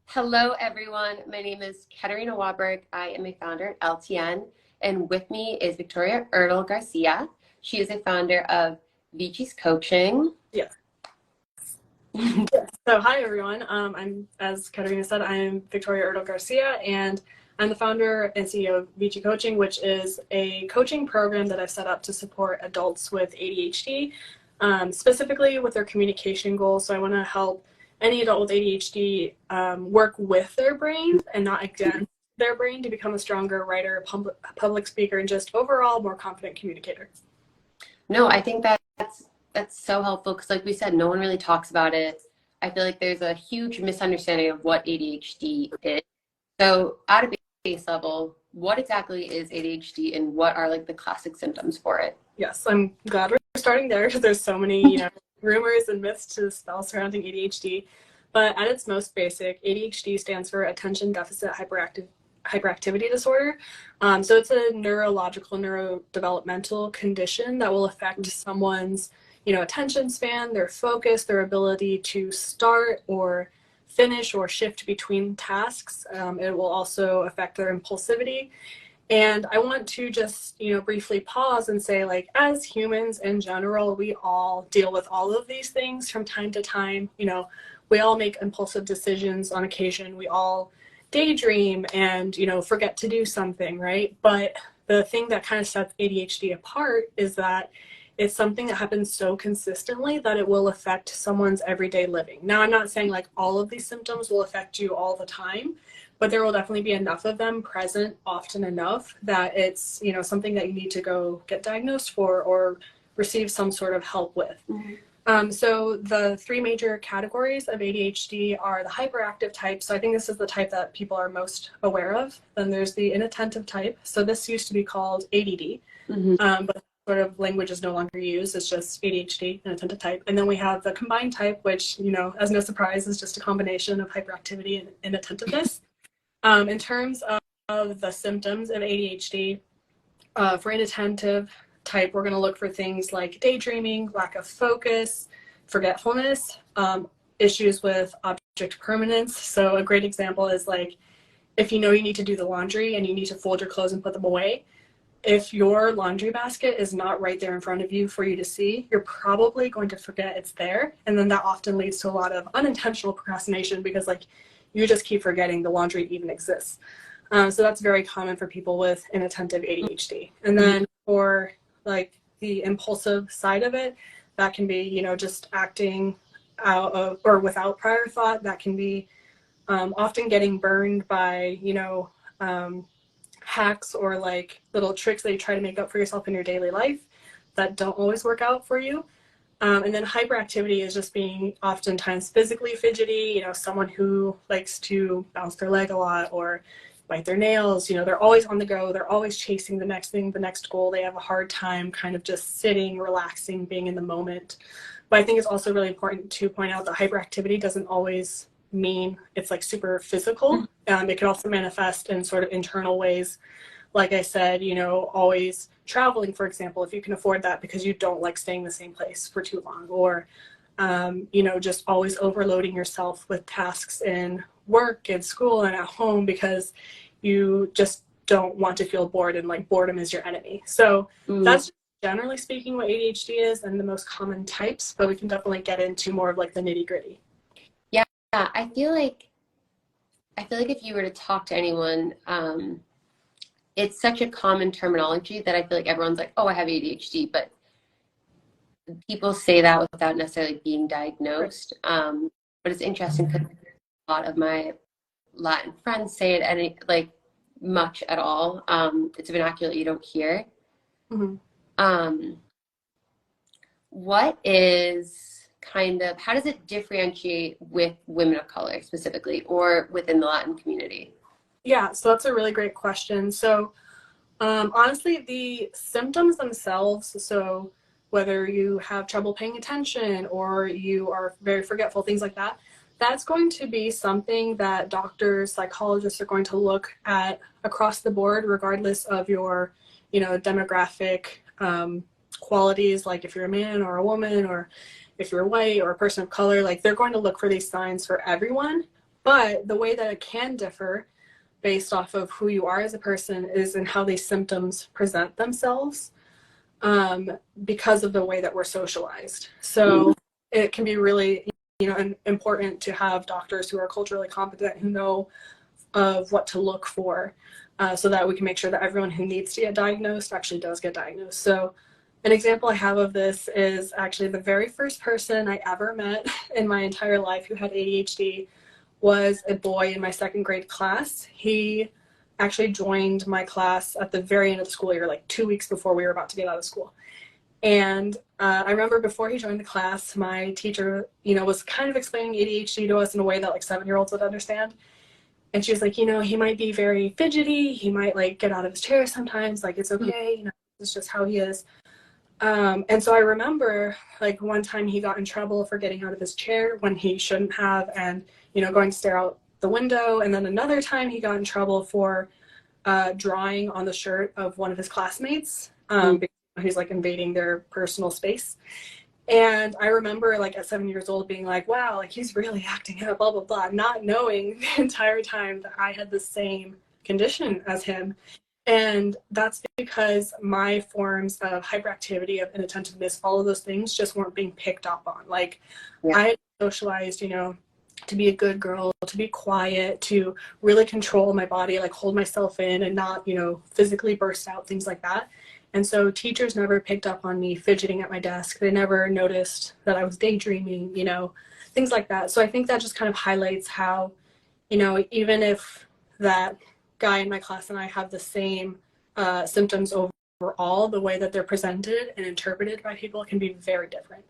Hello, everyone. My name is Katarina Wabrek. I am a founder at LTN, and with me is Victoria Ertl Garcia. She is a founder of Vici Coaching. Yes. So hi, everyone. As Katarina said, I'm Victoria Ertl Garcia, and I'm the founder and CEO of Vici Coaching, which is a coaching program that I've set up to support adults with ADHD, specifically with their communication goals. So I want to help any adult with ADHD work with their brain and not against their brain to become a stronger writer, public speaker, and just overall more confident communicator. No, I think that's so helpful because, like we said, no one really talks about it. I feel like there's a huge misunderstanding of what ADHD is. So, at a base level, what exactly is ADHD, and what are like the classic symptoms for it? Yes, I'm glad we're starting there because there's so many, rumors and myths to dispel surrounding ADHD. But at its most basic, ADHD stands for Attention Deficit Hyperactivity Disorder. So it's a neurological, neurodevelopmental condition that will affect someone's, attention span, their focus, their ability to start or finish or shift between tasks. It will also affect their impulsivity. And I want to just, briefly pause and say, like, as humans in general, we all deal with all of these things from time to time. We all make impulsive decisions on occasion. We all daydream and, forget to do something, right? But the thing that kind of sets ADHD apart is that it's something that happens so consistently that it will affect someone's everyday living. Now, I'm not saying like all of these symptoms will affect you all the time, but there will definitely be enough of them present often enough that it's, something that you need to go get diagnosed for or receive some sort of help with. Mm-hmm. So the three major categories of ADHD are the hyperactive type. So I think this is the type that people are most aware of. Then there's the inattentive type. So this used to be called ADD, but sort of language is no longer used. It's just ADHD, inattentive type. And then we have the combined type, which, as no surprise, is just a combination of hyperactivity and inattentiveness. In terms of the symptoms of ADHD, for inattentive type, we're going to look for things like daydreaming, lack of focus, forgetfulness, issues with object permanence. So a great example is like if you need to do the laundry and you need to fold your clothes and put them away. If your laundry basket is not right there in front of you for you to see, you're probably going to forget it's there. And then that often leads to a lot of unintentional procrastination because you just keep forgetting the laundry even exists. So that's very common for people with inattentive ADHD. And then for the impulsive side of it, that can be, just acting out of or without prior thought. That can be often getting burned by, hacks or little tricks that you try to make up for yourself in your daily life that don't always work out for you. And then hyperactivity is just being oftentimes physically fidgety, someone who likes to bounce their leg a lot or bite their nails. They're always on the go. They're always chasing the next thing, the next goal. They have a hard time kind of just sitting, relaxing, being in the moment. But I think it's also really important to point out that hyperactivity doesn't always mean it's super physical. It can also manifest in sort of internal ways. Like I said, always traveling, for example, if you can afford that because you don't like staying in the same place for too long, or, just always overloading yourself with tasks in work and school and at home because you just don't want to feel bored and boredom is your enemy. So that's generally speaking what ADHD is and the most common types, but we can definitely get into more of the nitty gritty. Yeah, I feel like if you were to talk to anyone, it's such a common terminology that I feel like everyone's like, oh, I have ADHD, but people say that without necessarily being diagnosed. But it's interesting because a lot of my Latin friends say it much at all. It's a vernacular you don't hear. Mm-hmm. What is how does it differentiate with women of color specifically or within the Latin community? Yeah, so that's a really great question. So honestly, the symptoms themselves, so whether you have trouble paying attention or you are very forgetful, things like that, that's going to be something that doctors, psychologists are going to look at across the board, regardless of your, demographic qualities, like if you're a man or a woman or if you're white or a person of color, they're going to look for these signs for everyone. But the way that it can differ based off of who you are as a person is in how these symptoms present themselves, because of the way that we're socialized. So it can be really, important to have doctors who are culturally competent, who know of what to look for, so that we can make sure that everyone who needs to get diagnosed actually does get diagnosed. So an example I have of this is actually the very first person I ever met in my entire life who had ADHD was a boy in my second grade class. He actually joined my class at the very end of the school year, like 2 weeks before we were about to get out of school. And I remember before he joined the class, my teacher, was kind of explaining ADHD to us in a way that like 7-year-olds would understand. And she was like, he might be very fidgety. He might like get out of his chair sometimes. Like, it's okay. It's just how he is. And so I remember like one time he got in trouble for getting out of his chair when he shouldn't have, and, going to stare out the window. And then another time he got in trouble for drawing on the shirt of one of his classmates, because he's like invading their personal space. And I remember like at 7 years old being like, wow, like he's really acting out, blah, blah, blah, not knowing the entire time that I had the same condition as him. And that's because my forms of hyperactivity, of inattentiveness, all of those things just weren't being picked up on. Like, I had socialized, to be a good girl, to be quiet, to really control my body, like hold myself in and not, physically burst out, things like that. And so teachers never picked up on me fidgeting at my desk. They never noticed that I was daydreaming, things like that. So I think that just kind of highlights how, even if that guy in my class and I have the same symptoms overall, the way that they're presented and interpreted by people can be very different.